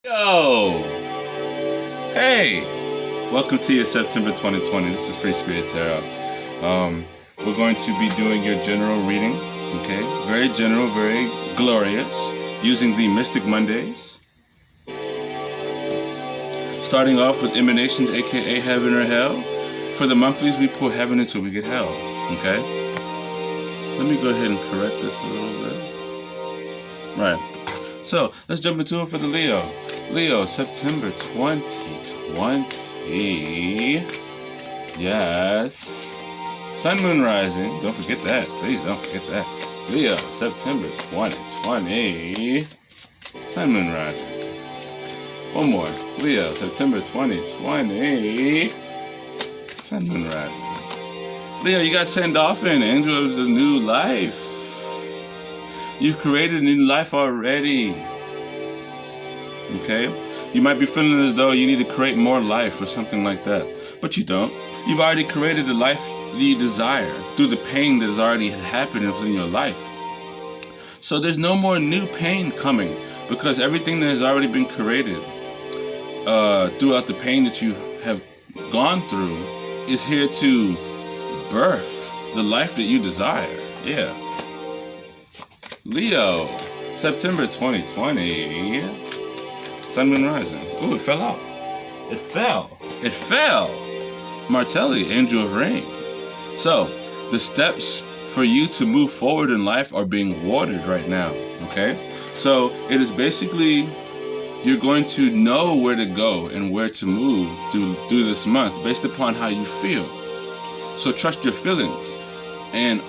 Yo! Hey! Welcome to your September 2020. This is Free.Spirit.Tarot. We're going to be doing your general reading, okay? Very general, very glorious, using the Mystic Mondays. Starting off with emanations, aka heaven or hell. For the monthlies, we pull heaven until we get hell, okay? Let me go ahead and correct this a little bit. Right. So, let's jump into it for the Leo. Leo, September 2020. Yes. Sun, Moon, Rising. Don't forget that. Please don't forget that. Leo, September 2020. Sun, Moon, Rising. One more. Leo, September 2020. Sun, Moon, Rising. Leo, you got sent off in Angel of the New Life. You've created a new life already. Okay? You might be feeling as though you need to create more life or something like that. But you don't. You've already created the life that you desire through the pain that has already happened in your life. So there's no more new pain coming because everything that has already been created throughout the pain that you have gone through is here to birth the life that you desire. Yeah. Leo, September 2020. Sun, Moon, Rising. Ooh, it fell out. It fell. It fell. Martelli, Angel of Rain. So, the steps for you to move forward in life are being watered right now, okay? So, it is basically, you're going to know where to go and where to move through this month based upon how you feel. So, trust your feelings. And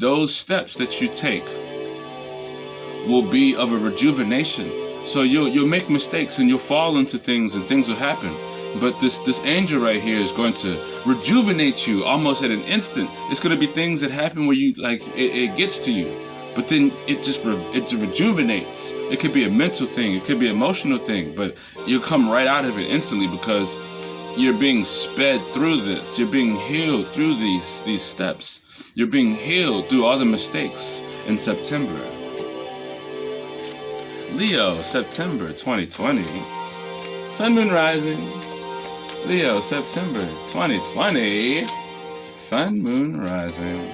those steps that you take will be of a rejuvenation. So you'll make mistakes and you'll fall into things and things will happen. But this angel right here is going to rejuvenate you almost at an instant. It's going to be things that happen where you it gets to you, but then it rejuvenates. It could be a mental thing, it could be an emotional thing, but you'll come right out of it instantly because you're being sped through this. You're being healed through these steps. You're being healed through all the mistakes in September. Leo, September 2020. Sun, Moon, Rising. Leo, September 2020. Sun, Moon, Rising.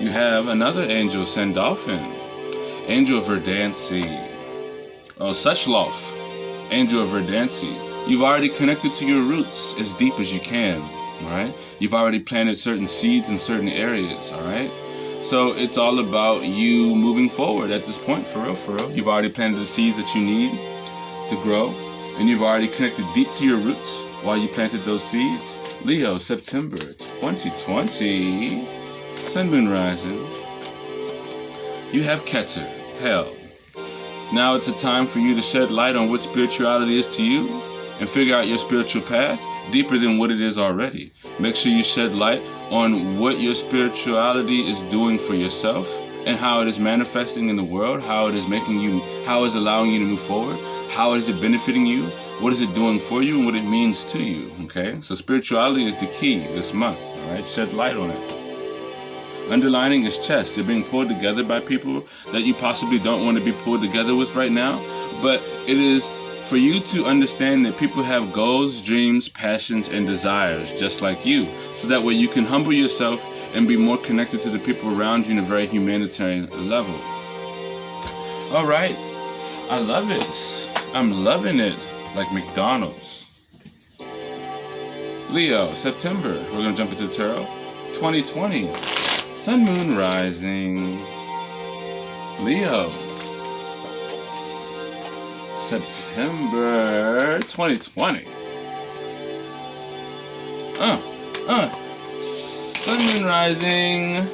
You have another angel, Sandalphon. Angel of Verdancy. Oh, Suchloff. Angel of Verdancy. You've already connected to your roots as deep as you can. Alright? You've already planted certain seeds in certain areas. Alright? So it's all about you moving forward at this point, for real, for real. You've already planted the seeds that you need to grow, and you've already connected deep to your roots while you planted those seeds. Leo, September 2020, Sun, Moon, Rising. You have Keter, Hell. Now it's a time for you to shed light on what spirituality is to you and figure out your spiritual path deeper than what it is already. Make sure you shed light on what your spirituality is doing for yourself and how it is manifesting in the world, how it is allowing you to move forward, how is it benefiting you, what is it doing for you, and what it means to you, okay? So spirituality is the key this month, all right? Shed light on it. Underlining is chest. They're being pulled together by people that you possibly don't want to be pulled together with right now, but it is for you to understand that people have goals, dreams, passions, and desires just like you, so that way you can humble yourself and be more connected to the people around you in a very humanitarian level. All right, I love it. I'm loving it, like McDonald's. Leo, September, we're gonna jump into the tarot. 2020, Sun, Moon, Rising. Leo, September 2020. Sun, Moon, Rising.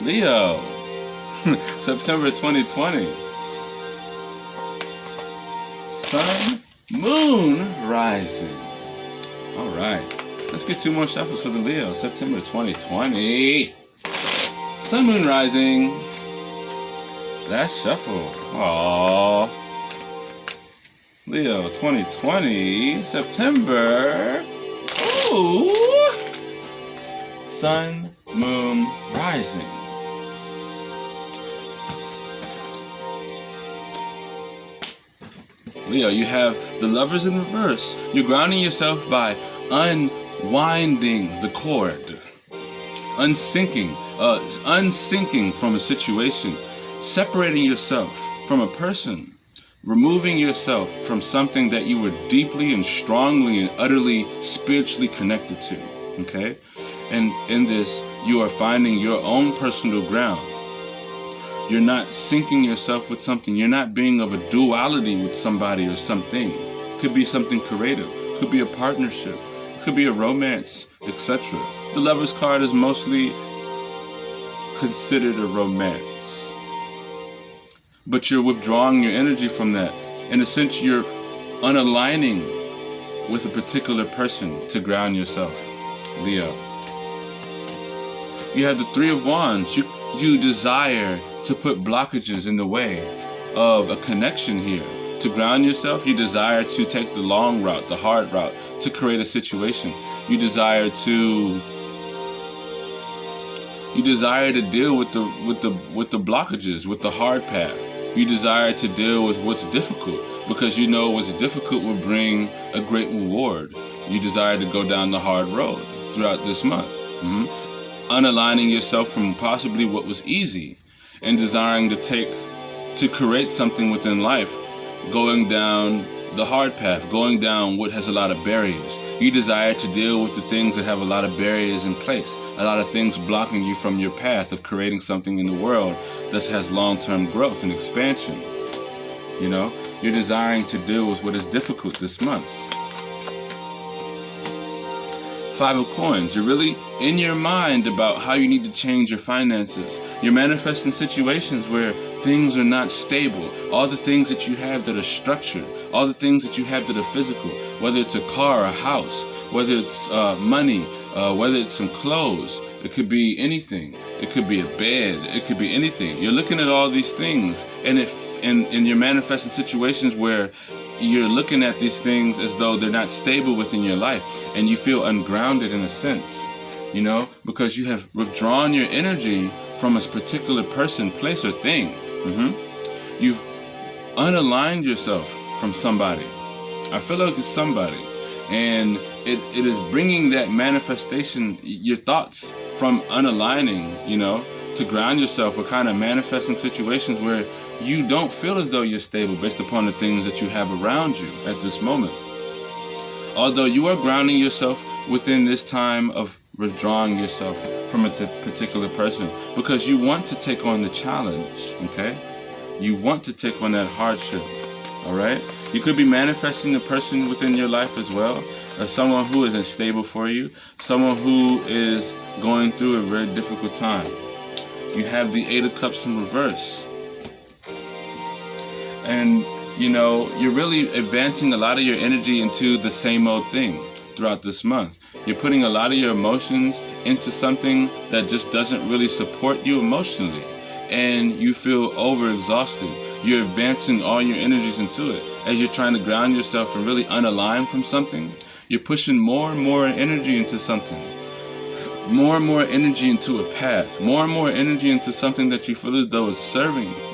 Leo. September 2020. Sun, Moon, Rising. All right. Let's get two more shuffles for the Leo. September 2020. Sun, Moon, Rising. Last shuffle. Aww. Leo 2020, September. Ooh. Sun, Moon, Rising. Leo, you have the Lovers in reverse. You're grounding yourself by unwinding the cord, unsinking from a situation, separating yourself from a person, removing yourself from something that you were deeply and strongly and utterly spiritually connected to, okay? And in this, you are finding your own personal ground. You're not syncing yourself with something. You're not being of a duality with somebody or something. Could be something creative. Could be a partnership. Could be a romance, etc. The Lover's card is mostly considered a romance. But you're withdrawing your energy from that. In a sense, you're unaligning with a particular person to ground yourself. Leo. You have the Three of Wands. You desire to put blockages in the way of a connection here. To ground yourself, you desire to take the long route, the hard route, to create a situation. You desire to deal with the blockages, with the hard path. You desire to deal with what's difficult because you know what's difficult will bring a great reward. You desire to go down the hard road throughout this month. Unaligning yourself from possibly what was easy and desiring to create something within life, going down the hard path, going down what has a lot of barriers. You desire to deal with the things that have a lot of barriers in place, a lot of things blocking you from your path of creating something in the world that has long-term growth and expansion. You know, you're desiring to deal with what is difficult this month. Five of Coins. You're really in your mind about how you need to change your finances. You're manifesting situations where things are not stable. All the things that you have that are structured, all the things that you have that are physical, whether it's a car, a house, whether it's money, whether it's some clothes, it could be anything. It could be a bed. It could be anything. You're looking at all these things, and you're manifesting situations where you're looking at these things as though they're not stable within your life, and you feel ungrounded in a sense, you know, because you have withdrawn your energy from a particular person, place, or thing. You've unaligned yourself from somebody. I feel like it's somebody, and it is bringing that manifestation, your thoughts from unaligning, you know, to ground yourself or kind of manifesting situations where you don't feel as though you're stable based upon the things that you have around you at this moment. Although you are grounding yourself within this time of withdrawing yourself from a particular person because you want to take on the challenge, okay? You want to take on that hardship, all right? You could be manifesting a person within your life as well, as someone who isn't stable for you, someone who is going through a very difficult time. You have the Eight of Cups in reverse. And, you know, you're really advancing a lot of your energy into the same old thing throughout this month. You're putting a lot of your emotions into something that just doesn't really support you emotionally. And you feel overexhausted. You're advancing all your energies into it. As you're trying to ground yourself and really unalign from something, you're pushing more and more energy into something. More and more energy into a path. More and more energy into something that you feel as though is serving you.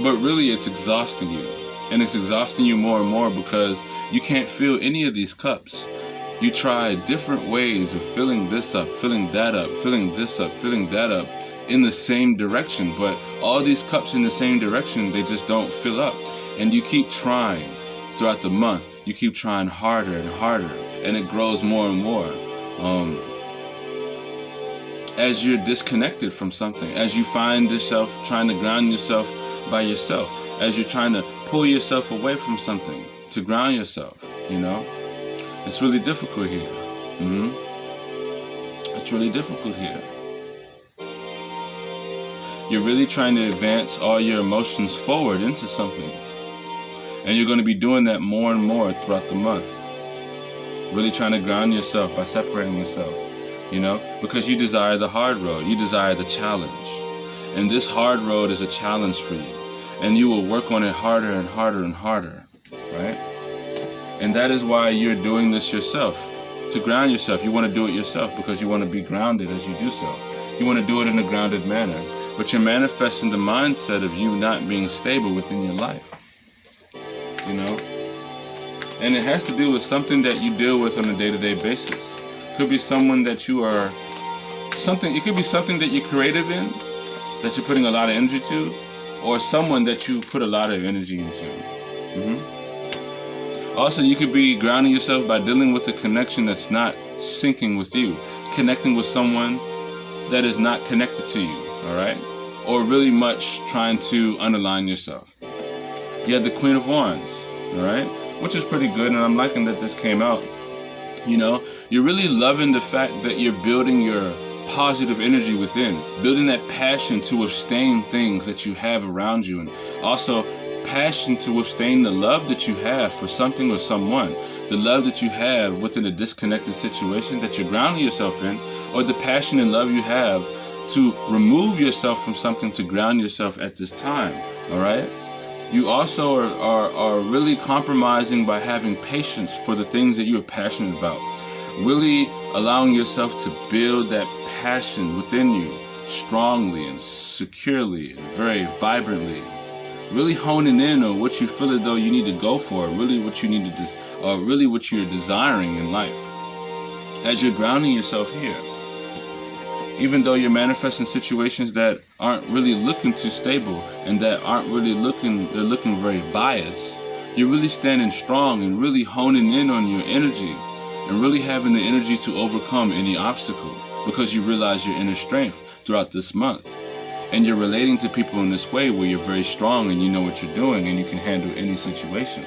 But really, it's exhausting you. And it's exhausting you more and more because you can't feel any of these cups. You try different ways of filling this up, filling that up, filling this up, filling that up in the same direction. But all these cups in the same direction, they just don't fill up. And you keep trying throughout the month. You keep trying harder and harder. And it grows more and more. As you're disconnected from something. As you find yourself trying to ground yourself by yourself, as you're trying to pull yourself away from something to ground yourself, you know, it's really difficult here. It's really difficult here. You're really trying to advance all your emotions forward into something, and you're going to be doing that more and more throughout the month. Really trying to ground yourself by separating yourself, you know, because you desire the hard road, you desire the challenge. And this hard road is a challenge for you. And you will work on it harder and harder and harder, right? And that is why you're doing this yourself, to ground yourself. You want to do it yourself because you want to be grounded as you do so. You want to do it in a grounded manner. But you're manifesting the mindset of you not being stable within your life, you know? And it has to do with something that you deal with on a day-to-day basis. Could be someone that you are, it could be something that you're creative in, that you're putting a lot of energy to, or someone that you put a lot of energy into. Also, you could be grounding yourself by dealing with a connection that's not syncing with you, connecting with someone that is not connected to you, all right? Or really much trying to unalign yourself. You had the Queen of Wands, all right? Which is pretty good, and I'm liking that this came out. You know, you're really loving the fact that you're building your positive energy within, building that passion to withstand things that you have around you, and also passion to withstand the love that you have for something or someone, the love that you have within a disconnected situation that you're grounding yourself in, or the passion and love you have to remove yourself from something to ground yourself at this time, all right? You also are really compromising by having patience for the things that you are passionate about, really allowing yourself to build that passion within you strongly and securely and very vibrantly. Really honing in on what you feel as though you need to go for, really what you need to really what you're desiring in life. As you're grounding yourself here, even though you're manifesting situations that aren't really looking too stable and that aren't really they're looking very biased, you're really standing strong and really honing in on your energy and really having the energy to overcome any obstacle because you realize your inner strength throughout this month. And you're relating to people in this way where you're very strong and you know what you're doing and you can handle any situation.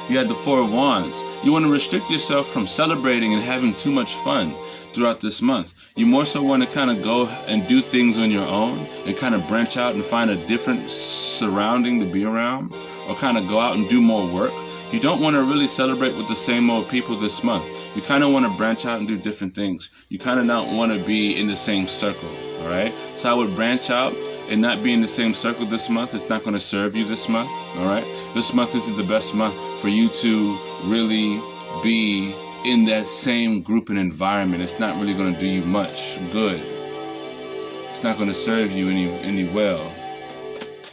You had the Four of Wands. You want to restrict yourself from celebrating and having too much fun throughout this month. You more so want to kind of go and do things on your own and kind of branch out and find a different surrounding to be around, or kind of go out and do more work. You don't want to really celebrate with the same old people this month. You kind of want to branch out and do different things. You kind of don't want to be in the same circle, all right? So I would branch out and not be in the same circle this month. It's not going to serve you this month, all right? This month isn't the best month for you to really be in that same group and environment. It's not really going to do you much good. It's not going to serve you any well,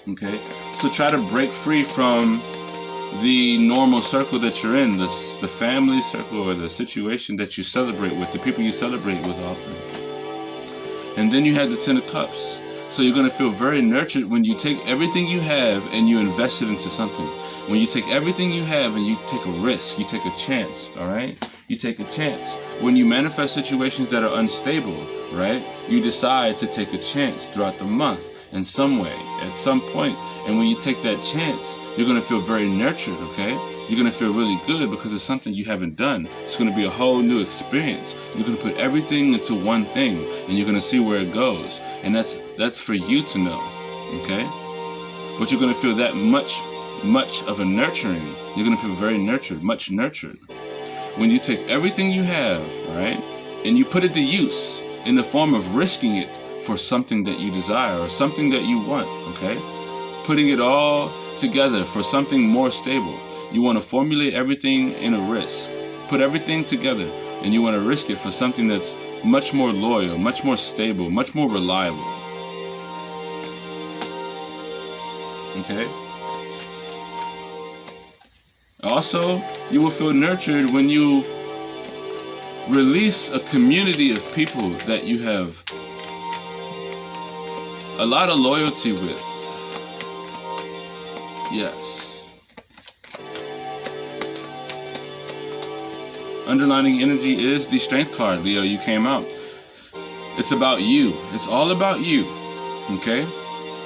okay? So try to break free from the normal circle that you're in, the family circle or the situation that you celebrate with, the people you celebrate with often. And then you have the Ten of Cups. So you're going to feel very nurtured when you take everything you have and you invest it into something. When you take everything you have and you take a risk, you take a chance, all right? You take a chance. When you manifest situations that are unstable, right? You decide to take a chance throughout the month in some way, at some point. And when you take that chance, you're going to feel very nurtured, okay? You're going to feel really good because it's something you haven't done. It's going to be a whole new experience. You're going to put everything into one thing and you're going to see where it goes. And that's for you to know, okay? But you're going to feel that much of a nurturing. You're going to feel very nurtured, much nurtured. When you take everything you have, right, and you put it to use in the form of risking it for something that you desire or something that you want, okay? Putting it all together for something more stable. You want to formulate everything in a risk. Put everything together and you want to risk it for something that's much more loyal, much more stable, much more reliable. Okay? Also, you will feel nurtured when you release a community of people that you have a lot of loyalty with. Yes. Underlining energy is the Strength card, Leo. You came out. It's about you. It's all about you. Okay?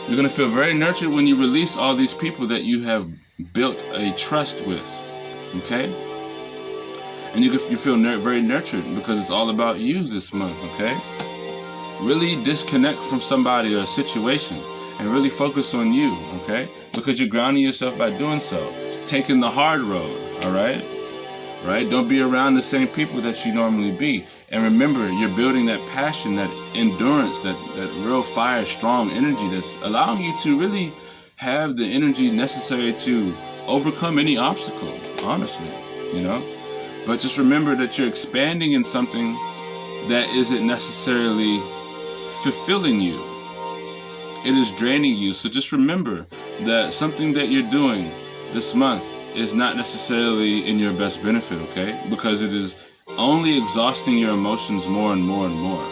You're going to feel very nurtured when you release all these people that you have built a trust with. Okay? And you feel very nurtured because it's all about you this month. Okay? Really disconnect from somebody or a situation and really focus on you. Okay? Because you're grounding yourself by doing so. Taking the hard road. All right? Right? Don't be around the same people that you normally be. And remember, you're building that passion, that endurance, that real fire, strong energy that's allowing you to really have the energy necessary to overcome any obstacle, honestly, you know? But just remember that you're expanding in something that isn't necessarily fulfilling you. It is draining you. So just remember that something that you're doing this month is not necessarily in your best benefit, okay? Because it is only exhausting your emotions more and more and more.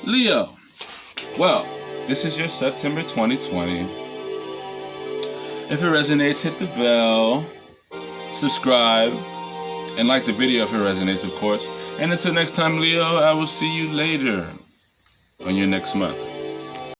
Leo, well, this is your September 2020. If it resonates, hit the bell, subscribe, and like the video if it resonates, of course. And until next time, Leo, I will see you later on your next month.